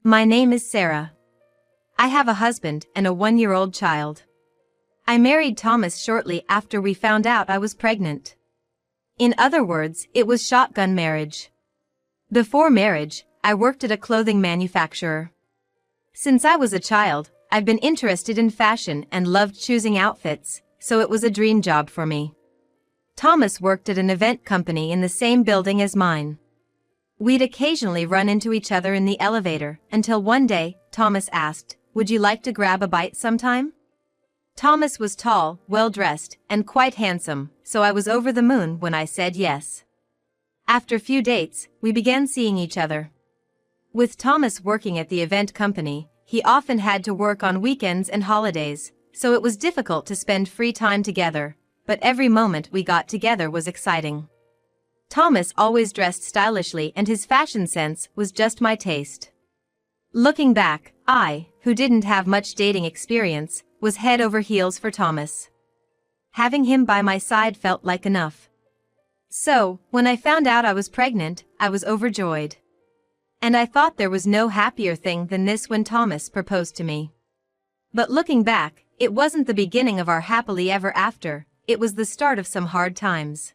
My name is Sarah. I have a husband and a 1-year-old child. I married Thomas shortly after we found out I was pregnant. In other words, it was shotgun marriage. Before marriage, I worked at a clothing manufacturer. Since I was a child, I've been interested in fashion and loved choosing outfits, so it was a dream job for me. Thomas worked at an event company in the same building as mine. We'd occasionally run into each other in the elevator until one day, Thomas asked, "Would you like to grab a bite sometime?" Thomas was tall, well-dressed, and quite handsome, so I was over the moon when I said yes. After few dates, we began seeing each other. With Thomas working at the event company, he often had to work on weekends and holidays, so it was difficult to spend free time together, but every moment we got together was exciting. Thomas always dressed stylishly and his fashion sense was just my taste. Looking back, I, who didn't have much dating experience, was head over heels for Thomas. Having him by my side felt like enough. So, when I found out I was pregnant, I was overjoyed. And I thought there was no happier thing than this when Thomas proposed to me. But looking back, it wasn't the beginning of our happily ever after, it was the start of some hard times.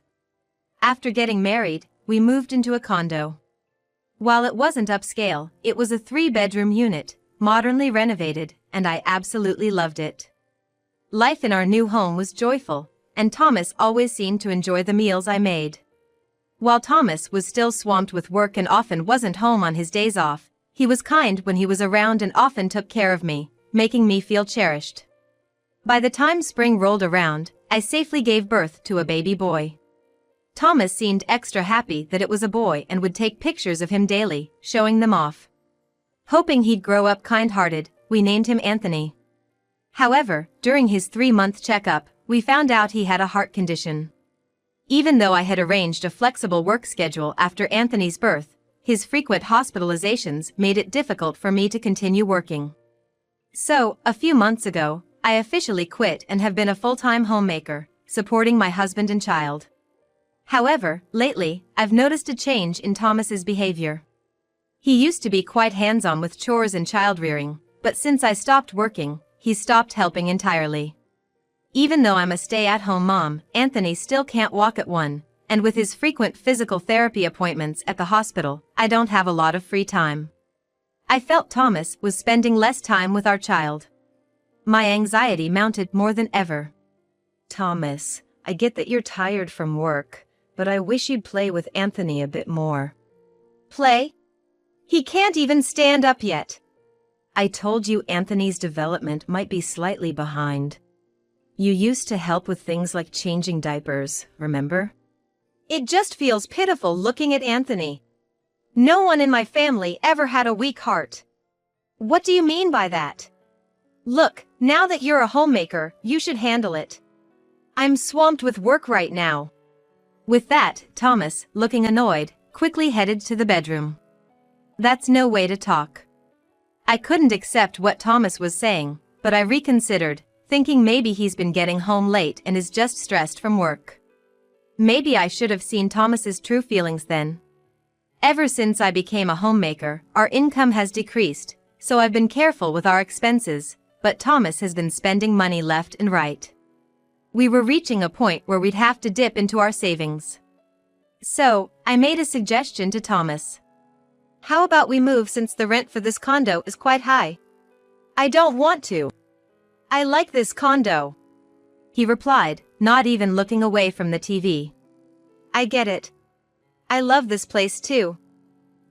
After getting married, we moved into a condo. While it wasn't upscale, it was a 3-bedroom unit, modernly renovated, and I absolutely loved it. Life in our new home was joyful, and Thomas always seemed to enjoy the meals I made. While Thomas was still swamped with work and often wasn't home on his days off, he was kind when he was around and often took care of me, making me feel cherished. By the time spring rolled around, I safely gave birth to a baby boy. Thomas seemed extra happy that it was a boy and would take pictures of him daily, showing them off. Hoping he'd grow up kind-hearted, we named him Anthony. However, during his 3-month checkup, we found out he had a heart condition. Even though I had arranged a flexible work schedule after Anthony's birth, his frequent hospitalizations made it difficult for me to continue working. So, a few months ago, I officially quit and have been a full-time homemaker, supporting my husband and child. However, lately, I've noticed a change in Thomas's behavior. He used to be quite hands-on with chores and child-rearing, but since I stopped working, he's stopped helping entirely. Even though I'm a stay-at-home mom, Anthony still can't walk at 1, and with his frequent physical therapy appointments at the hospital, I don't have a lot of free time. I felt Thomas was spending less time with our child. My anxiety mounted more than ever. Thomas, I get that you're tired from work, but I wish you'd play with Anthony a bit more. Play? He can't even stand up yet. I told you Anthony's development might be slightly behind. You used to help with things like changing diapers, remember? It just feels pitiful looking at Anthony. No one in my family ever had a weak heart. What do you mean by that? Look, now that you're a homemaker, you should handle it. I'm swamped with work right now. With that, Thomas, looking annoyed, quickly headed to the bedroom. That's no way to talk. I couldn't accept what Thomas was saying, but I reconsidered, thinking maybe he's been getting home late and is just stressed from work. Maybe I should have seen Thomas's true feelings then. Ever since I became a homemaker, our income has decreased, so I've been careful with our expenses, but Thomas has been spending money left and right. We were reaching a point where we'd have to dip into our savings. So, I made a suggestion to Thomas. How about we move since the rent for this condo is quite high? I don't want to. I like this condo. He replied, not even looking away from the TV. I get it. I love this place too.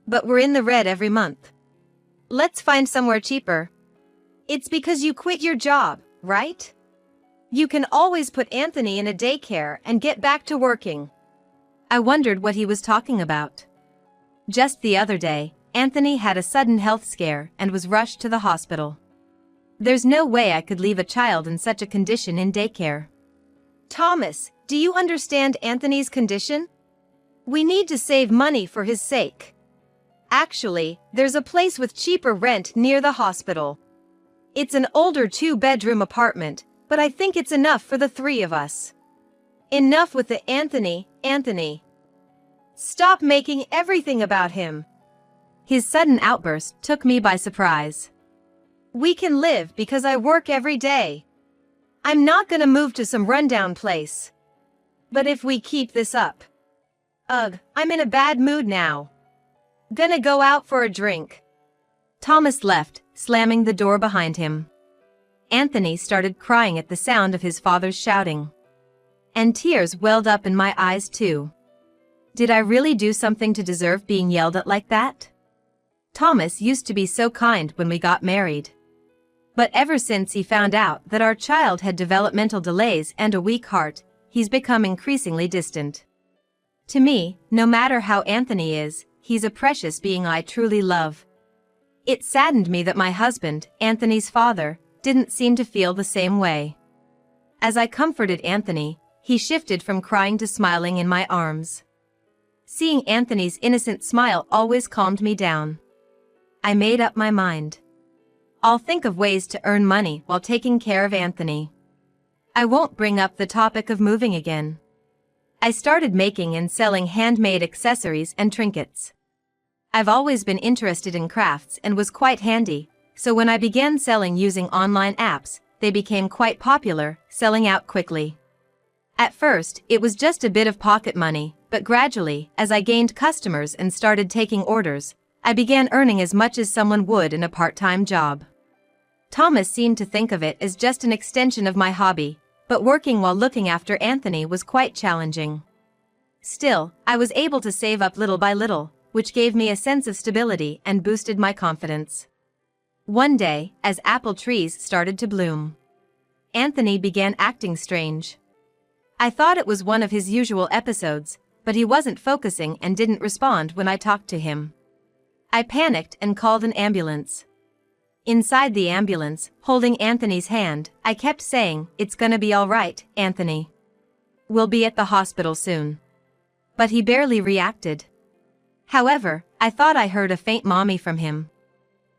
But we're in the red every month. Let's find somewhere cheaper. It's because you quit your job, right? You can always put Anthony in a daycare and get back to working. I wondered what he was talking about. Just the other day, Anthony had a sudden health scare and was rushed to the hospital. There's no way I could leave a child in such a condition in daycare. Thomas, do you understand Anthony's condition? We need to save money for his sake. Actually, there's a place with cheaper rent near the hospital. It's an older 2-bedroom apartment, but I think it's enough for the 3 of us. Enough with the Anthony. Stop making everything about him. His sudden outburst took me by surprise. We can live because I work every day. I'm not gonna move to some rundown place. But if we keep this up. Ugh, I'm in a bad mood now. Gonna go out for a drink. Thomas left, slamming the door behind him. Anthony started crying at the sound of his father's shouting. And tears welled up in my eyes too. Did I really do something to deserve being yelled at like that? Thomas used to be so kind when we got married. But ever since he found out that our child had developmental delays and a weak heart, he's become increasingly distant. To me, no matter how Anthony is, he's a precious being I truly love. It saddened me that my husband, Anthony's father, didn't seem to feel the same way. As I comforted Anthony, he shifted from crying to smiling in my arms. Seeing Anthony's innocent smile always calmed me down. I made up my mind. I'll think of ways to earn money while taking care of Anthony. I won't bring up the topic of moving again. I started making and selling handmade accessories and trinkets. I've always been interested in crafts and was quite handy, so when I began selling using online apps, they became quite popular, selling out quickly. At first, it was just a bit of pocket money, but gradually, as I gained customers and started taking orders, I began earning as much as someone would in a part-time job. Thomas seemed to think of it as just an extension of my hobby, but working while looking after Anthony was quite challenging. Still, I was able to save up little by little, which gave me a sense of stability and boosted my confidence. One day, as apple trees started to bloom, Anthony began acting strange. I thought it was one of his usual episodes, but he wasn't focusing and didn't respond when I talked to him. I panicked and called an ambulance. Inside the ambulance, holding Anthony's hand, I kept saying, "It's gonna be all right, Anthony. We'll be at the hospital soon." But he barely reacted. However, I thought I heard a faint mommy from him.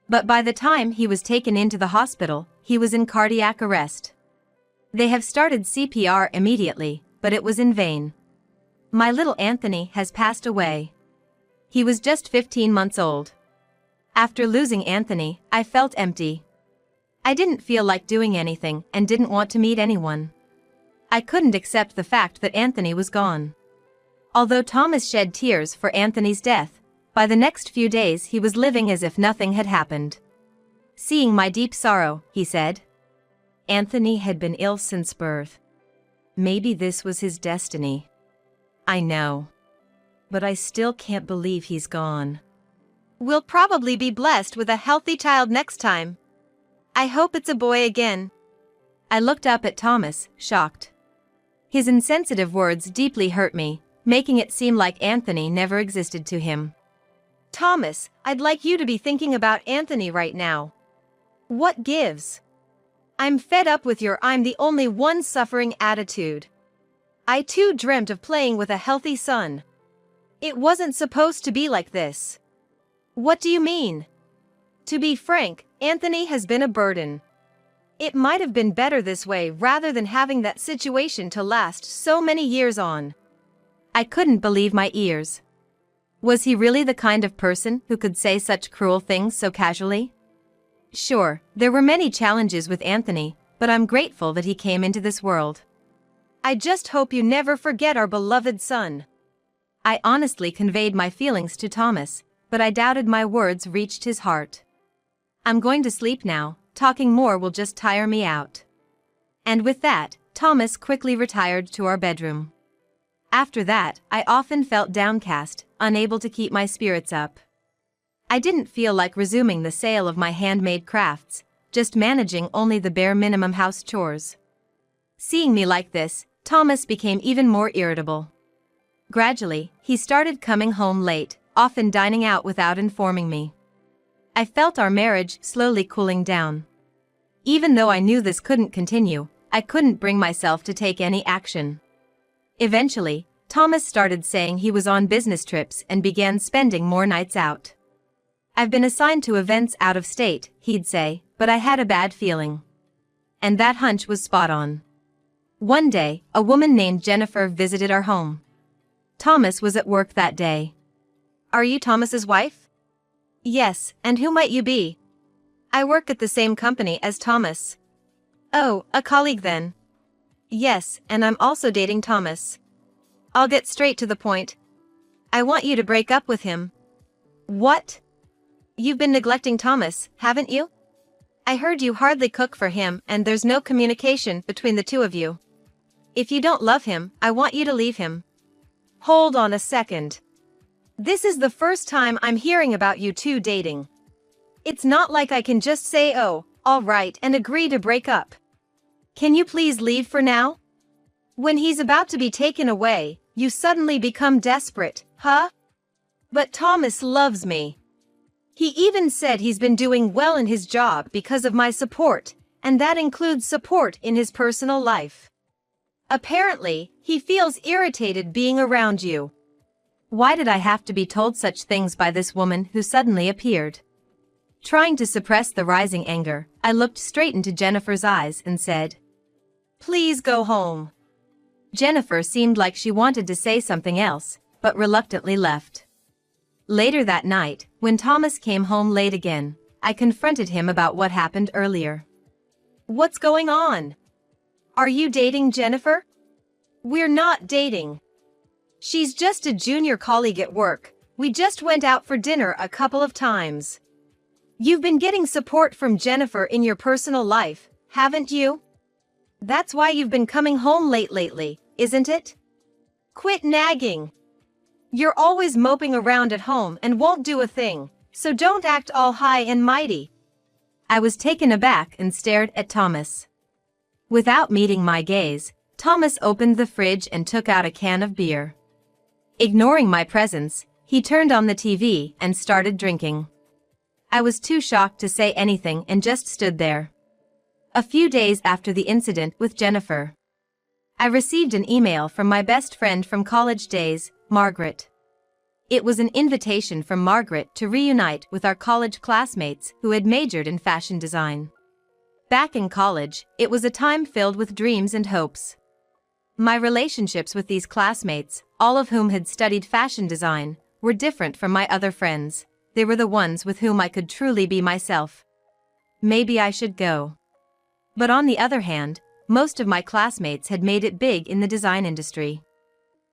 But by the time he was taken into the hospital, he was in cardiac arrest. They have started CPR immediately, but it was in vain. My little Anthony has passed away. He was just 15 months old. After losing Anthony, I felt empty. I didn't feel like doing anything and didn't want to meet anyone. I couldn't accept the fact that Anthony was gone. Although Thomas shed tears for Anthony's death, by the next few days he was living as if nothing had happened. Seeing my deep sorrow, he said, "Anthony had been ill since birth. Maybe this was his destiny. I know. But I still can't believe he's gone. We'll probably be blessed with a healthy child next time. I hope it's a boy again." I looked up at Thomas, shocked. His insensitive words deeply hurt me, making it seem like Anthony never existed to him. "Thomas, I'd like you to be thinking about Anthony right now. What gives? I'm fed up with your 'I'm the only one suffering' attitude. I too dreamt of playing with a healthy son. It wasn't supposed to be like this." "What do you mean?" "To be frank, Anthony has been a burden. It might have been better this way rather than having that situation to last so many years on." I couldn't believe my ears. Was he really the kind of person who could say such cruel things so casually? Sure, there were many challenges with Anthony, but I'm grateful that he came into this world. "I just hope you never forget our beloved son." I honestly conveyed my feelings to Thomas, but I doubted my words reached his heart. "I'm going to sleep now, talking more will just tire me out." And with that, Thomas quickly retired to our bedroom. After that, I often felt downcast, unable to keep my spirits up. I didn't feel like resuming the sale of my handmade crafts, just managing only the bare minimum house chores. Seeing me like this, Thomas became even more irritable. Gradually, he started coming home late, often dining out without informing me. I felt our marriage slowly cooling down. Even though I knew this couldn't continue, I couldn't bring myself to take any action. Eventually, Thomas started saying he was on business trips and began spending more nights out. "I've been assigned to events out of state," he'd say, but I had a bad feeling. And that hunch was spot on. One day, a woman named Jennifer visited our home. Thomas was at work that day. "Are you Thomas's wife?" Yes, and who might you be? I work at the same company as Thomas. Oh, a colleague then. Yes, and I'm also dating Thomas. I'll get straight to the point. I want you to break up with him. What? You've been neglecting Thomas, haven't you? I heard you hardly cook for him and there's no communication between the two of you. If you don't love him, I want you to leave him. Hold on a second. This is the first time I'm hearing about you two dating. It's not like I can just say oh, all right and agree to break up. Can you please leave for now? When he's about to be taken away, you suddenly become desperate, huh? But Thomas loves me. He even said he's been doing well in his job because of my support, and that includes support in his personal life. Apparently, he feels irritated being around you. Why did I have to be told such things by this woman who suddenly appeared? Trying to suppress the rising anger, I looked straight into Jennifer's eyes and said, "Please go home." Jennifer seemed like she wanted to say something else, but reluctantly left. Later that night, when Thomas came home late again, I confronted him about what happened earlier. "What's going on? Are you dating Jennifer?" "We're not dating. She's just a junior colleague at work. We just went out for dinner a couple of times." "You've been getting support from Jennifer in your personal life, haven't you? That's why you've been coming home late lately, isn't it? Quit nagging. You're always moping around at home and won't do a thing, so don't act all high and mighty." I was taken aback and stared at Thomas. Without meeting my gaze, Thomas opened the fridge and took out a can of beer. Ignoring my presence, he turned on the TV and started drinking. I was too shocked to say anything and just stood there. A few days after the incident with Jennifer, I received an email from my best friend from college days, Margaret. It was an invitation from Margaret to reunite with our college classmates who had majored in fashion design. Back in college, it was a time filled with dreams and hopes. My relationships with these classmates, all of whom had studied fashion design, were different from my other friends. They were the ones with whom I could truly be myself. Maybe I should go. But on the other hand, most of my classmates had made it big in the design industry.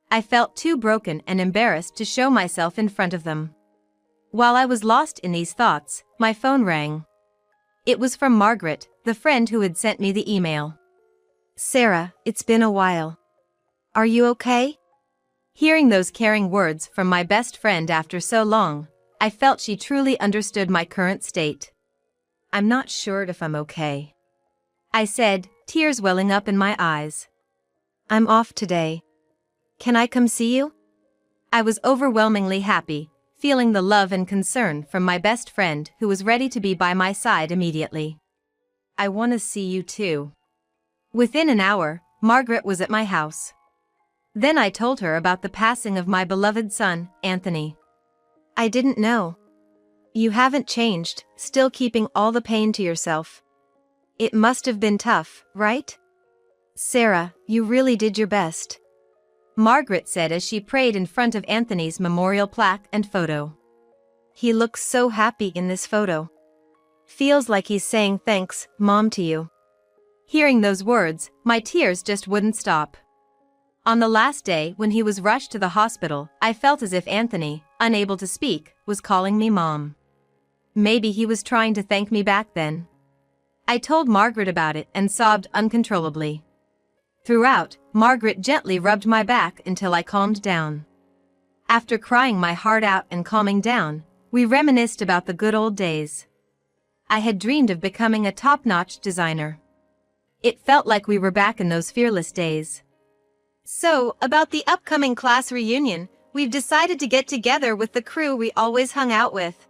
I felt too broken and embarrassed to show myself in front of them. While I was lost in these thoughts, my phone rang. It was from Margaret, the friend who had sent me the email. "Sarah, it's been a while. Are you okay?" Hearing those caring words from my best friend after so long, I felt she truly understood my current state. "I'm not sure if I'm okay," I said, tears welling up in my eyes. "I'm off today. Can I come see you?" I was overwhelmingly happy, feeling the love and concern from my best friend who was ready to be by my side immediately. "I want to see you too." Within an hour, Margaret was at my house. Then I told her about the passing of my beloved son, Anthony. "I didn't know. You haven't changed, still keeping all the pain to yourself. It must have been tough, right? Sarah, you really did your best," Margaret said as she prayed in front of Anthony's memorial plaque and photo. "He looks so happy in this photo. Feels like he's saying thanks, Mom, to you." Hearing those words, my tears just wouldn't stop. On the last day when he was rushed to the hospital, I felt as if Anthony, unable to speak, was calling me Mom. Maybe he was trying to thank me back then. I told Margaret about it and sobbed uncontrollably. Throughout, Margaret gently rubbed my back until I calmed down. After crying my heart out and calming down, we reminisced about the good old days. I had dreamed of becoming a top-notch designer. It felt like we were back in those fearless days. "So, about the upcoming class reunion, we've decided to get together with the crew we always hung out with."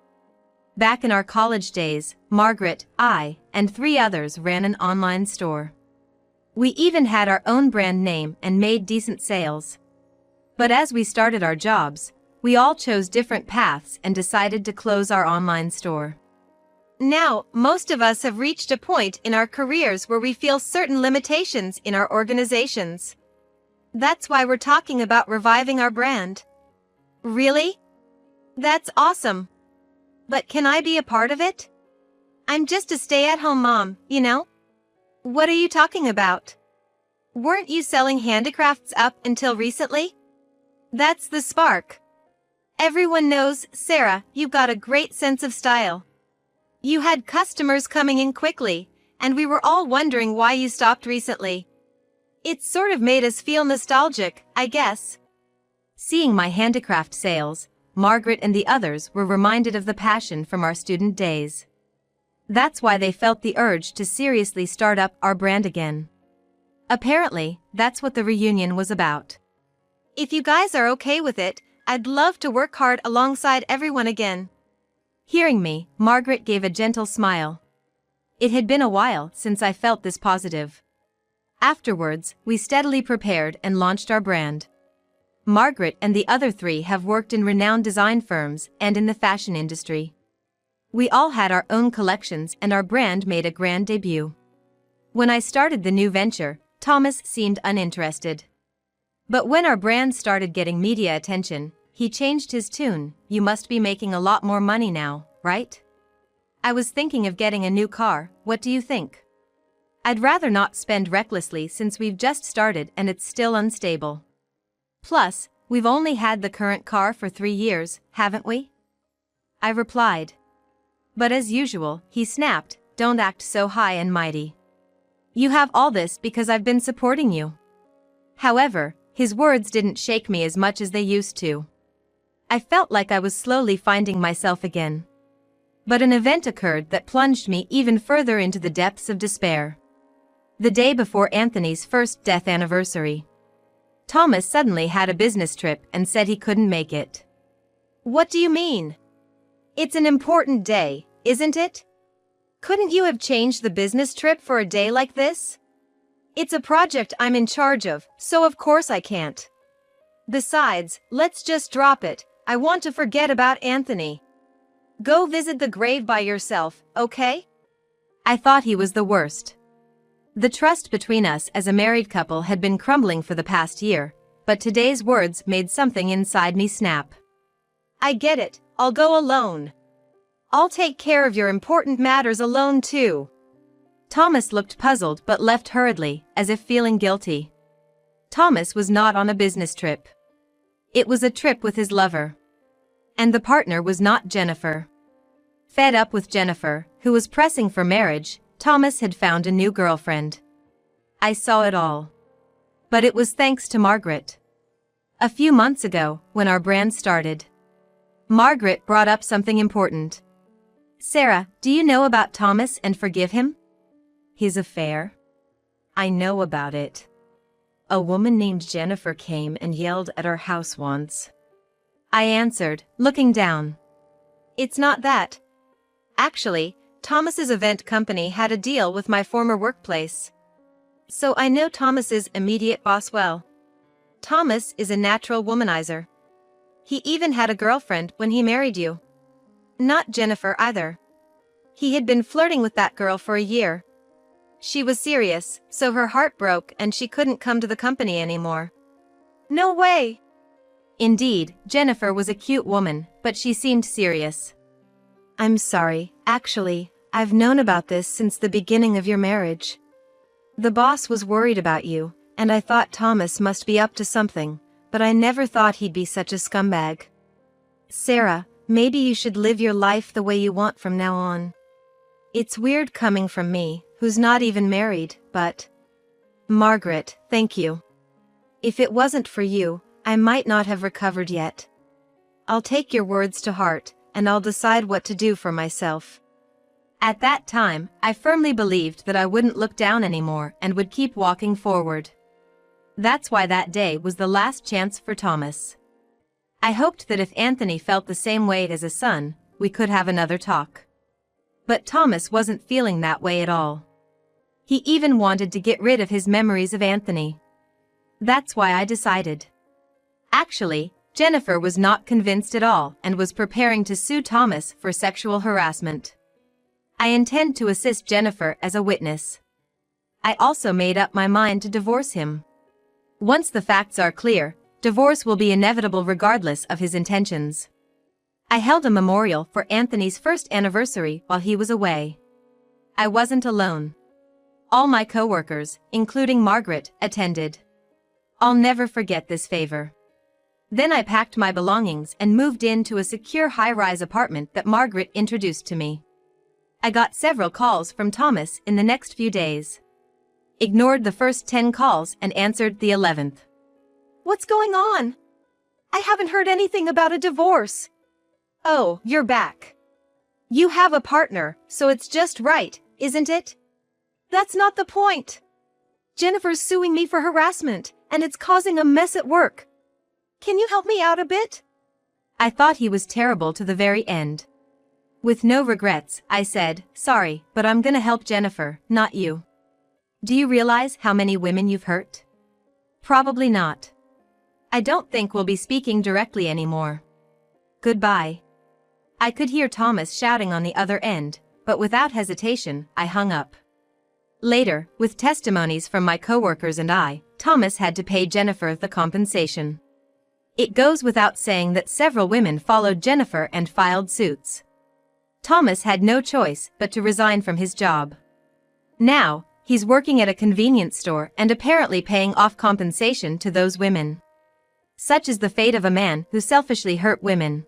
Back in our college days, Margaret, I, and 3 others ran an online store. We even had our own brand name and made decent sales. But as we started our jobs, we all chose different paths and decided to close our online store. Now, most of us have reached a point in our careers where we feel certain limitations in our organizations. That's why we're talking about reviving our brand. Really? That's awesome. But can I be a part of it? I'm just a stay-at-home mom, you know? What are you talking about? Weren't you selling handicrafts up until recently? That's the spark. Everyone knows, Sarah, you've got a great sense of style. You had customers coming in quickly, and we were all wondering why you stopped recently. It sort of made us feel nostalgic, I guess. Seeing my handicraft sales, Margaret and the others were reminded of the passion from our student days. That's why they felt the urge to seriously start up our brand again. Apparently, that's what the reunion was about. If you guys are okay with it, I'd love to work hard alongside everyone again. Hearing me, Margaret gave a gentle smile. It had been a while since I felt this positive. Afterwards, we steadily prepared and launched our brand. Margaret and the other three have worked in renowned design firms and in the fashion industry. We all had our own collections and our brand made a grand debut. When I started the new venture, Thomas seemed uninterested. But when our brand started getting media attention, he changed his tune. You must be making a lot more money now, right? I was thinking of getting a new car, what do you think? I'd rather not spend recklessly since we've just started and it's still unstable. Plus, we've only had the current car for 3 years, haven't we? I replied. But as usual, he snapped, don't act so high and mighty. You have all this because I've been supporting you. However, his words didn't shake me as much as they used to. I felt like I was slowly finding myself again. But an event occurred that plunged me even further into the depths of despair. The day before Anthony's first death anniversary, Thomas suddenly had a business trip and said he couldn't make it. What do you mean? It's an important day, isn't it? Couldn't you have changed the business trip for a day like this? It's a project I'm in charge of, so of course I can't. Besides, let's just drop it. I want to forget about Anthony. Go visit the grave by yourself, okay? I thought he was the worst. The trust between us as a married couple had been crumbling for the past year, but today's words made something inside me snap. I get it, I'll go alone. I'll take care of your important matters alone too. Thomas looked puzzled but left hurriedly, as if feeling guilty. Thomas was not on a business trip. It was a trip with his lover. And the partner was not Jennifer. Fed up with Jennifer, who was pressing for marriage, Thomas had found a new girlfriend. I saw it all. But it was thanks to Margaret. A few months ago, when our brand started, Margaret brought up something important. Sarah, do you know about Thomas and forgive him? His affair? I know about it. A woman named Jennifer came and yelled at our house once. I answered, looking down. It's not that. Actually, Thomas's event company had a deal with my former workplace. So I know Thomas's immediate boss well. Thomas is a natural womanizer. He even had a girlfriend when he married you. Not Jennifer either. He had been flirting with that girl for a year. She was serious, so her heart broke and she couldn't come to the company anymore. No way! Indeed, Jennifer was a cute woman, but she seemed serious. I'm sorry, actually, I've known about this since the beginning of your marriage. The boss was worried about you, and I thought Thomas must be up to something, but I never thought he'd be such a scumbag. Sarah, maybe you should live your life the way you want from now on. It's weird coming from me, who's not even married, but... Margaret, thank you. If it wasn't for you, I might not have recovered yet. I'll take your words to heart, and I'll decide what to do for myself. At that time, I firmly believed that I wouldn't look down anymore and would keep walking forward. That's why that day was the last chance for Thomas. I hoped that if Anthony felt the same way as a son, we could have another talk. But Thomas wasn't feeling that way at all. He even wanted to get rid of his memories of Anthony. That's why I decided. Actually, Jennifer was not convinced at all and was preparing to sue Thomas for sexual harassment. I intend to assist Jennifer as a witness. I also made up my mind to divorce him. Once the facts are clear, divorce will be inevitable regardless of his intentions. I held a memorial for Anthony's first anniversary while he was away. I wasn't alone. All my coworkers, including Margaret, attended. I'll never forget this favor. Then I packed my belongings and moved into a secure high-rise apartment that Margaret introduced to me. I got several calls from Thomas in the next few days. Ignored the first 10 calls and answered the 11th. What's going on? I haven't heard anything about a divorce. Oh, you're back. You have a partner, so it's just right, isn't it? That's not the point. Jennifer's suing me for harassment, and it's causing a mess at work. Can you help me out a bit? I thought he was terrible to the very end. With no regrets, I said, sorry, but I'm gonna help Jennifer, not you. Do you realize how many women you've hurt? Probably not. I don't think we'll be speaking directly anymore. Goodbye. I could hear Thomas shouting on the other end, but without hesitation, I hung up. Later, with testimonies from my coworkers and I, Thomas had to pay Jennifer the compensation. It goes without saying that several women followed Jennifer and filed suits. Thomas had no choice but to resign from his job. Now, he's working at a convenience store and apparently paying off compensation to those women. Such is the fate of a man who selfishly hurt women.